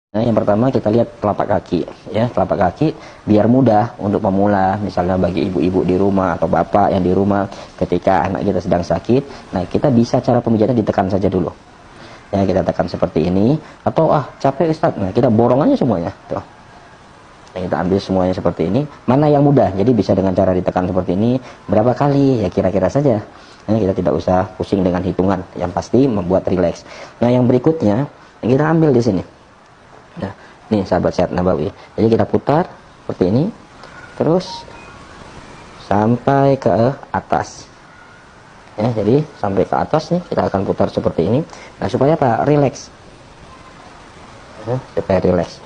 Nah, yang pertama kita lihat telapak kaki, ya, telapak kaki biar mudah untuk pemula, misalnya bagi ibu-ibu di rumah atau bapak yang di rumah ketika anak kita sedang sakit. Nah, kita bisa cara pemijatan ditekan saja dulu. Ya, kita tekan seperti ini, atau capek Ustaz. Nah, kita borong aja semuanya, tuh. Nah, kita ambil semuanya seperti ini. Mana yang mudah? Jadi bisa dengan cara ditekan seperti ini. Berapa kali? Ya kira-kira saja. Nah, kita tidak usah pusing dengan hitungan. Yang pasti membuat rileks. Nah, yang berikutnya kita ambil di sini. Nah, nih sahabat sehat Nabawi. Jadi kita putar seperti ini, terus sampai ke atas. Ya, jadi sampai ke atas nih kita akan putar seperti ini. Nah, supaya apa? Rileks. Ya, supaya rileks.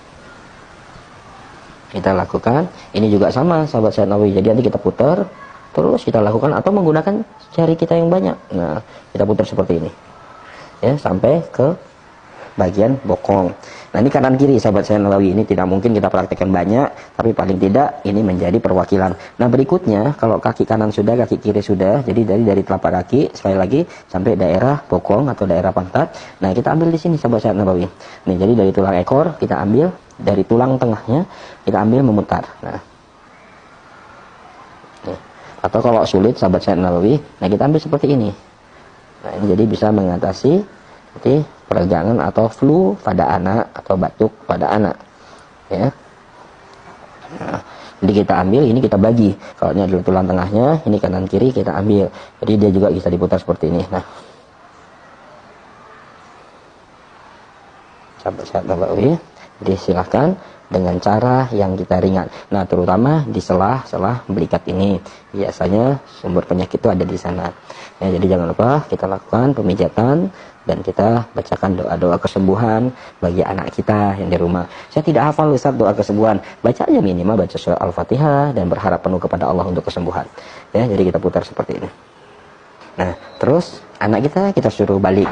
Kita lakukan. Ini juga sama sahabat sehat Nabawi. Jadi nanti kita putar, terus kita lakukan atau menggunakan jari kita yang banyak. Nah, kita putar seperti ini. Ya, sampai ke bagian bokong. Nah, ini kanan kiri sahabat saya Nabawi, ini tidak mungkin kita praktekkan banyak, tapi paling tidak ini menjadi perwakilan. Nah, berikutnya kalau kaki kanan sudah, kaki kiri sudah, jadi dari telapak kaki sekali lagi sampai daerah bokong atau daerah pantat. Nah, kita ambil di sini sahabat saya Nabawi. Nih, jadi dari tulang ekor kita ambil, dari tulang tengahnya kita ambil memutar. Nah, nih. Atau kalau sulit sahabat saya Nabawi, nah kita ambil seperti ini. Nah, ini jadi bisa mengatasi seperti peregangan atau flu pada anak atau batuk pada anak, ya. Nah, jadi kita ambil ini, kita bagi. Kalau ini adalah tulang tengahnya, ini kanan kiri kita ambil. Jadi dia juga bisa diputar seperti ini. Nah, sahabat sehat Nabawi, jadi silahkan dengan cara yang kita ringan. Nah, terutama di selah-selah belikat ini, biasanya sumber penyakit itu ada di sana. Ya, jadi jangan lupa kita lakukan pemijatan dan kita bacakan doa-doa kesembuhan bagi anak kita yang di rumah. Saya tidak hafal Ustaz doa kesembuhan, baca aja minimal baca surah Al-Fatihah dan berharap penuh kepada Allah untuk kesembuhan. Ya, jadi kita putar seperti ini. Nah, terus anak kita suruh balik,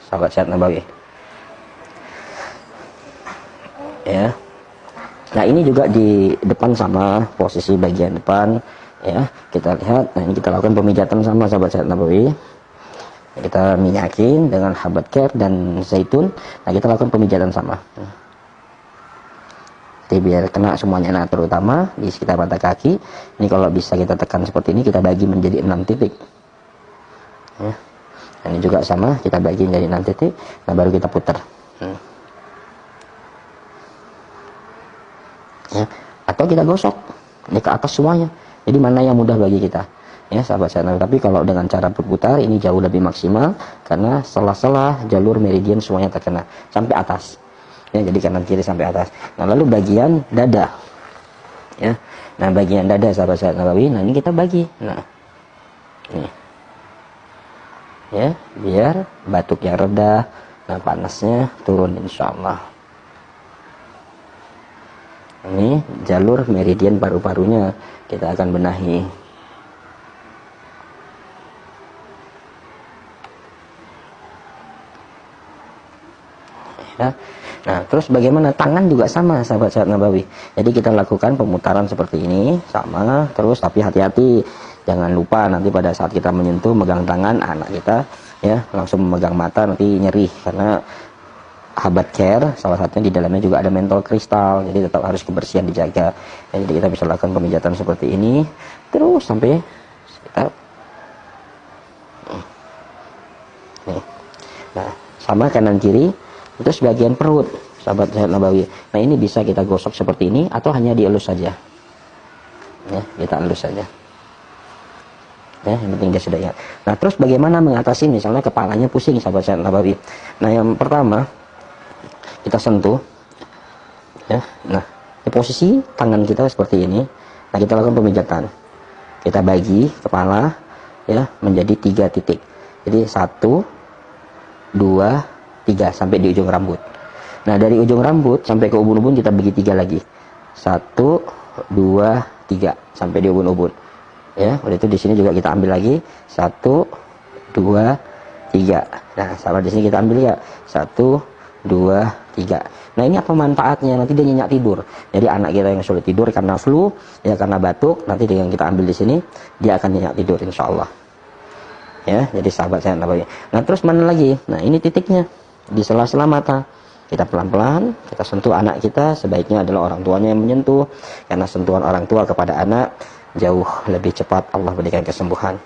sahabat sehat Nabawi. Ya. Nah, ini juga di depan sama, posisi bagian depan, ya. Kita lihat, nah ini kita lakukan pemijatan sama sahabat sehat Nabawi. Kita minyakin dengan habat care dan zaitun. Nah, kita lakukan pemijatan sama. Jadi biar kena semuanya. Nah, terutama di sekitar mata kaki. Ini kalau bisa kita tekan seperti ini, kita bagi menjadi 6 titik. Ya. Nah, ini juga sama, kita bagi menjadi 6 titik. Nah, baru kita putar. Ya. Atau kita gosok ini ke atas semuanya. Jadi mana yang mudah bagi kita, ya sahabat saya. Tapi kalau dengan cara berputar ini jauh lebih maksimal karena selah-selah jalur meridian semuanya terkena sampai atas. Ya, jadi kanan kiri sampai atas. Nah, lalu bagian dada, ya. Nah, bagian dada sahabat saya Nabawi. Nah, ini kita bagi. Nah, ini, ya, biar batuknya reda, nah panasnya turun insya Allah. Ini jalur meridian paru-parunya kita akan benahi. Ya. Nah, terus bagaimana tangan juga sama sahabat sehat Nabawi. Jadi kita lakukan pemutaran seperti ini sama, terus tapi hati-hati jangan lupa nanti pada saat kita menyentuh megang tangan anak kita, ya langsung memegang mata nanti nyeri karena habat care salah satunya di dalamnya juga ada mentol kristal, jadi tetap harus kebersihan dijaga. Ya, jadi kita bisa lakukan pemijatan seperti ini terus sampai sekitar nih. Nah, sama kanan kiri. Terus bagian perut sahabat sehat Nabawi. Nah, ini bisa kita gosok seperti ini atau hanya dielus saja, ya kita elus saja, ya yang penting dia sudah ingat. Nah, terus bagaimana mengatasi misalnya kepalanya pusing sahabat sehat Nabawi. Nah, yang pertama kita sentuh, ya. Nah, di posisi tangan kita seperti ini. Nah, kita lakukan pemijatan. Kita bagi kepala, ya, menjadi 3 titik. Jadi 1, 2, 3 sampai di ujung rambut. Nah, dari ujung rambut sampai ke ubun-ubun kita bagi 3 lagi. 1, 2, 3 sampai di ubun-ubun. Ya, udah itu di sini juga kita ambil lagi 1, 2, 3. Nah, sama di sini kita ambil ya 1, 2, 3. Nah, ini apa manfaatnya? Nanti dia nyenyak tidur. Jadi anak kita yang sulit tidur karena flu, ya karena batuk, nanti dengan kita ambil di sini dia akan nyenyak tidur insya Allah. Ya, jadi sahabat saya Nabawi. Nah, terus mana lagi? Nah, ini titiknya di sela-sela mata. Kita pelan-pelan, kita sentuh anak kita, sebaiknya adalah orang tuanya yang menyentuh, karena sentuhan orang tua kepada anak jauh lebih cepat Allah berikan kesembuhan.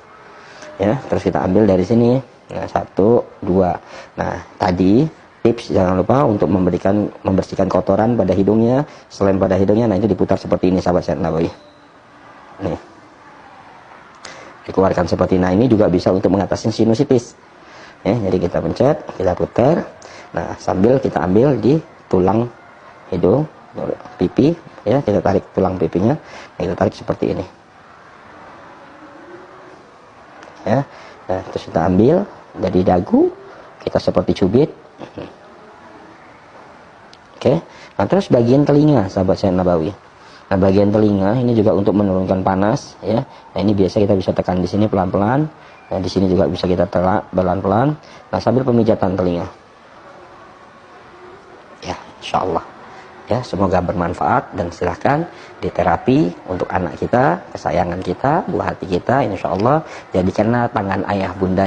Ya, terus kita ambil dari sini. Nah, 1, 2. Nah, tadi tips jangan lupa untuk membersihkan kotoran pada hidungnya, selain pada hidungnya, nah itu diputar seperti ini sahabat sehat nabawi. Nih. Dikeluarkan seperti ini. Nah, ini juga bisa untuk mengatasi sinusitis. Ya, jadi kita pencet, kita putar. Nah, sambil kita ambil di tulang hidung, pipi, ya, kita tarik tulang pipinya, kita tarik seperti ini. Ya, nah, terus kita ambil dari dagu, kita seperti cubit. Oke, nah terus bagian telinga, sahabat sehat nabawi. Nah, bagian telinga ini juga untuk menurunkan panas, ya. Nah, ini biasa kita bisa tekan di sini pelan-pelan. Nah, di sini juga bisa kita telak pelan-pelan. Nah, sambil pemijatan telinga. Ya, insya Allah. Ya, semoga bermanfaat dan silahkan diterapi untuk anak kita, kesayangan kita, buah hati kita, insya Allah. Jadikanlah tangan ayah bunda